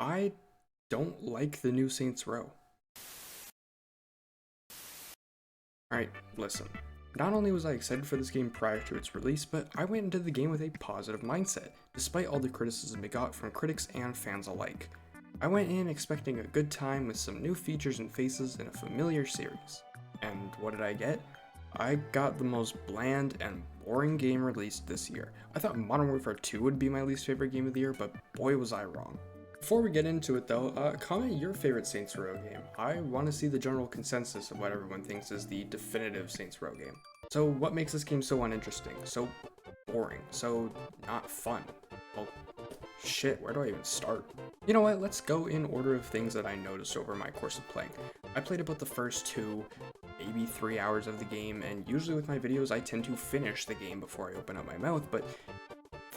I don't like the new Saints Row. Alright, listen. Not only was I excited for this game prior to its release, but I went into the game with a positive mindset, despite all the criticism it got from critics and fans alike. I went in expecting a good time with some new features and faces in a familiar series. And what did I get? I got the most bland and boring game released this year. I thought Modern Warfare 2 would be my least favorite game of the year, but boy was I wrong. Before we get into it though, comment your favorite Saints Row game. I want to see the general consensus of what everyone thinks is the definitive Saints Row game. So what makes this game so uninteresting, so boring, so not fun? Well, shit, where do I even start? You know what, let's go in order of things that I noticed over my course of playing. I played about the first 2, maybe 3 hours of the game, and usually with my videos I tend to finish the game before I open up my mouth, but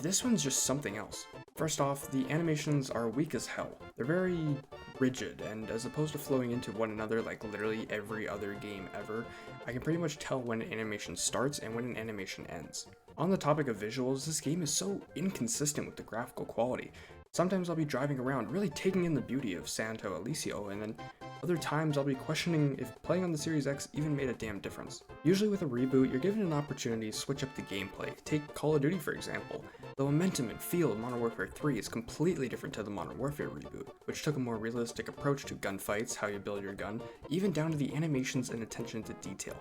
this one's just something else. First off, the animations are weak as hell. They're very rigid, and as opposed to flowing into one another like literally every other game ever, I can pretty much tell when an animation starts and when an animation ends. On the topic of visuals, this game is so inconsistent with the graphical quality. Sometimes I'll be driving around really taking in the beauty of Santo Elysium, and then other times I'll be questioning if playing on the Series X even made a damn difference. Usually with a reboot, you're given an opportunity to switch up the gameplay. Take Call of Duty for example. The momentum and feel of Modern Warfare 3 is completely different to the Modern Warfare reboot, which took a more realistic approach to gunfights, how you build your gun, even down to the animations and attention to detail.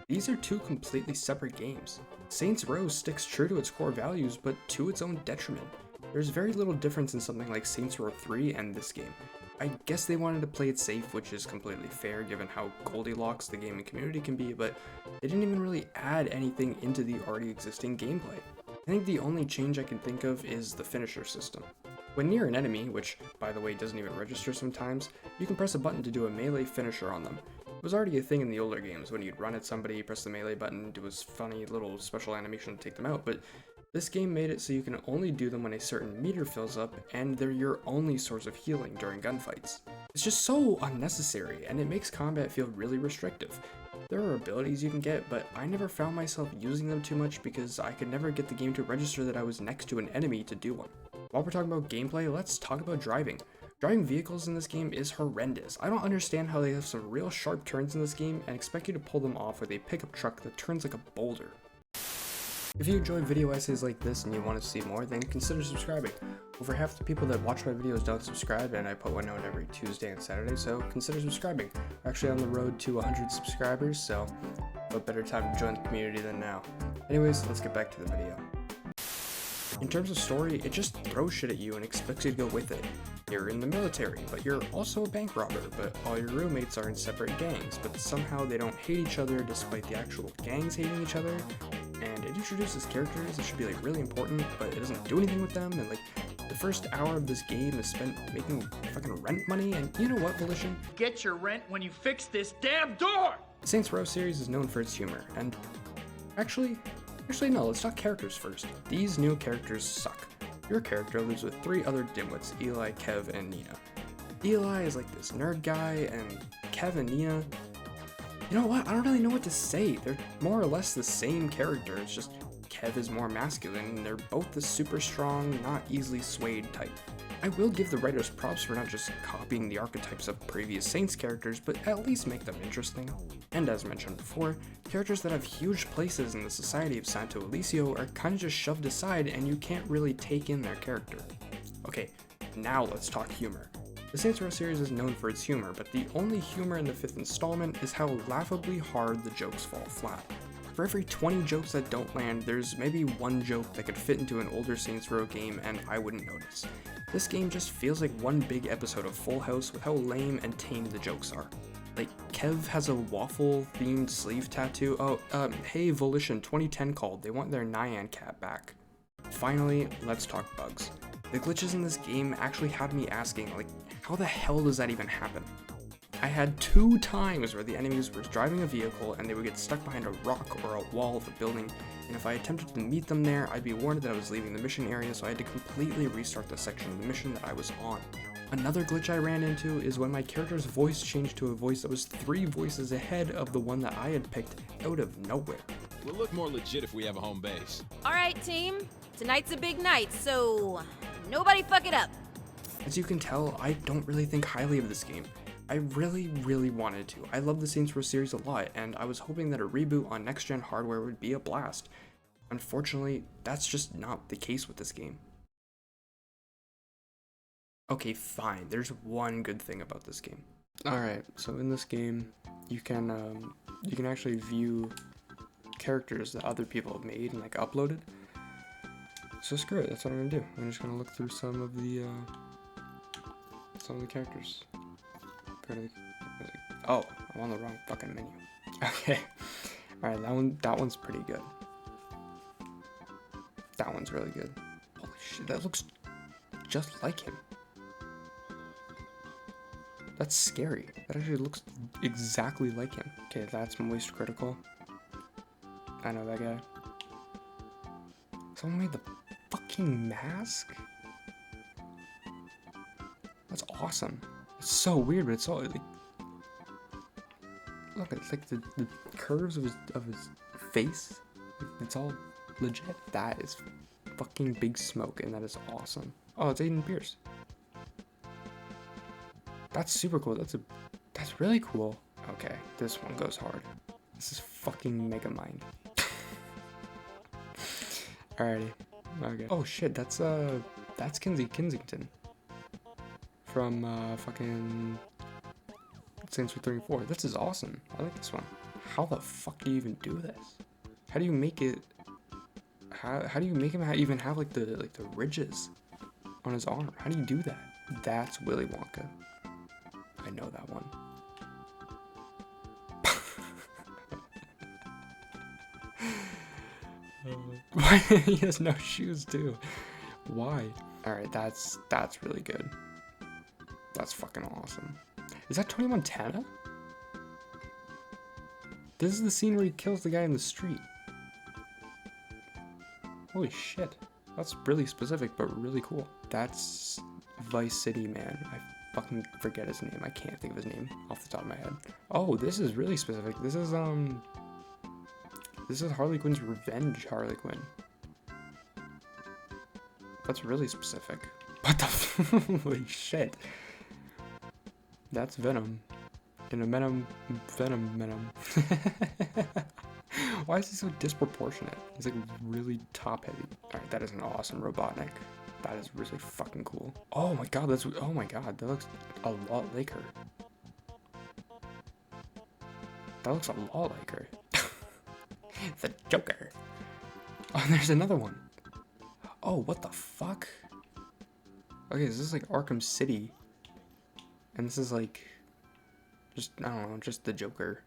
These are two completely separate games. Saints Row sticks true to its core values, but to its own detriment. There's very little difference in something like Saints Row 3 and this game. I guess they wanted to play it safe, which is completely fair given how Goldilocks the gaming community can be, but they didn't even really add anything into the already existing gameplay. I think the only change I can think of is the finisher system. When near an enemy, which by the way doesn't even register sometimes, you can press a button to do a melee finisher on them. It was already a thing in the older games when you'd run at somebody, press the melee button, do a funny little special animation to take them out, but this game made it so you can only do them when a certain meter fills up, and they're your only source of healing during gunfights. It's just so unnecessary, and it makes combat feel really restrictive. There are abilities you can get, but I never found myself using them too much because I could never get the game to register that I was next to an enemy to do one. While we're talking about gameplay, let's talk about driving. Driving vehicles in this game is horrendous. I don't understand how they have some real sharp turns in this game and expect you to pull them off with a pickup truck that turns like a boulder. If you enjoy video essays like this and you want to see more, then consider subscribing. Over half the people that watch my videos don't subscribe, and I put one out every Tuesday and Saturday, so consider subscribing. We're actually on the road to 100 subscribers, so what better time to join the community than now. Anyways, let's get back to the video. In terms of story, it just throws shit at you and expects you to go with it. You're in the military, but you're also a bank robber, but all your roommates are in separate gangs, but somehow they don't hate each other despite the actual gangs hating each other. And it introduces characters that should be like really important, but it doesn't do anything with them, and like the first hour of this game is spent making fucking rent money, and you know what, Volition? Get your rent when you fix this damn door! The Saints Row series is known for its humor, and actually no, let's talk characters first. These new characters suck. Your character lives with 3 other dimwits, Eli, Kev, and Nina. Eli is like this nerd guy, and Kev and Nina, you know what, I don't really know what to say. They're more or less the same character, it's just Kev is more masculine, and they're both the super strong, not easily swayed type. I will give the writers props for not just copying the archetypes of previous Saints characters, but at least make them interesting. And as mentioned before, characters that have huge places in the society of Santo Elysium are kinda just shoved aside and you can't really take in their character. Okay, now let's talk humor. The Saints Row series is known for its humor, but the only humor in the 5th installment is how laughably hard the jokes fall flat. For every 20 jokes that don't land, there's maybe one joke that could fit into an older Saints Row game and I wouldn't notice. This game just feels like one big episode of Full House with how lame and tame the jokes are. Like, Kev has a waffle-themed sleeve tattoo. Oh, hey Volition, 2010 called, they want their Nyan cat back. Finally, let's talk bugs. The glitches in this game actually had me asking, like, how the hell does that even happen? I had 2 times where the enemies were driving a vehicle and they would get stuck behind a rock or a wall of a building, and if I attempted to meet them there, I'd be warned that I was leaving the mission area, so I had to completely restart the section of the mission that I was on. Another glitch I ran into is when my character's voice changed to a voice that was 3 voices ahead of the one that I had picked out of nowhere. We'll look more legit if we have a home base. Alright team, tonight's a big night, so nobody fuck it up. As you can tell, I don't really think highly of this game. I really wanted to. I love the Saints Row series a lot, and I was hoping that a reboot on next-gen hardware would be a blast. Unfortunately, that's just not the case with this game. Okay, fine, there's one good thing about this game. Alright, so in this game, you can actually view characters that other people have made and like uploaded. So screw it, that's what I'm gonna do. I'm just gonna look through some of the characters. Oh, I'm on the wrong fucking menu. Okay. Alright, that one's pretty good. That one's really good. Holy shit, that looks just like him. That's scary. That actually looks exactly like him. Okay, that's Moist Critical. I know that guy. Someone made the fucking mask? That's awesome. It's so weird, but it's all like, look, it's like the curves of his face. It's all legit. That is fucking Big Smoke, and that is awesome. Oh, it's Aiden Pierce. That's super cool. That's really cool. Okay, this one goes hard. This is fucking Megamind. Alrighty. Okay. Oh shit, that's Kinsey Kensington from fucking Saints Row 3 and 4. This is awesome. I like this one. How the fuck do you even do this? How do you make it? How do you make him even have like the ridges on his arm? How do you do that? That's Willy Wonka. I know that one. Why he has no shoes too? Why? All right, that's really good. That's fucking awesome. Is that Tony Montana? This is the scene where he kills the guy in the street. Holy shit. That's really specific, but really cool. That's Vice City Man. I fucking forget his name. I can't think of his name off the top of my head. Oh, this is really specific. This is Harley Quinn's Revenge Harley Quinn. That's really specific. What the holy shit. That's Venom. In a Venom. Why is he so disproportionate? He's like really top heavy. Alright, that is an awesome Robotnik. That is really fucking cool. Oh my god, that looks a lot like her. That looks a lot like her. The Joker. Oh, and there's another one. Oh, what the fuck? Okay, this is like Arkham City. And this is like, just, I don't know, just the Joker.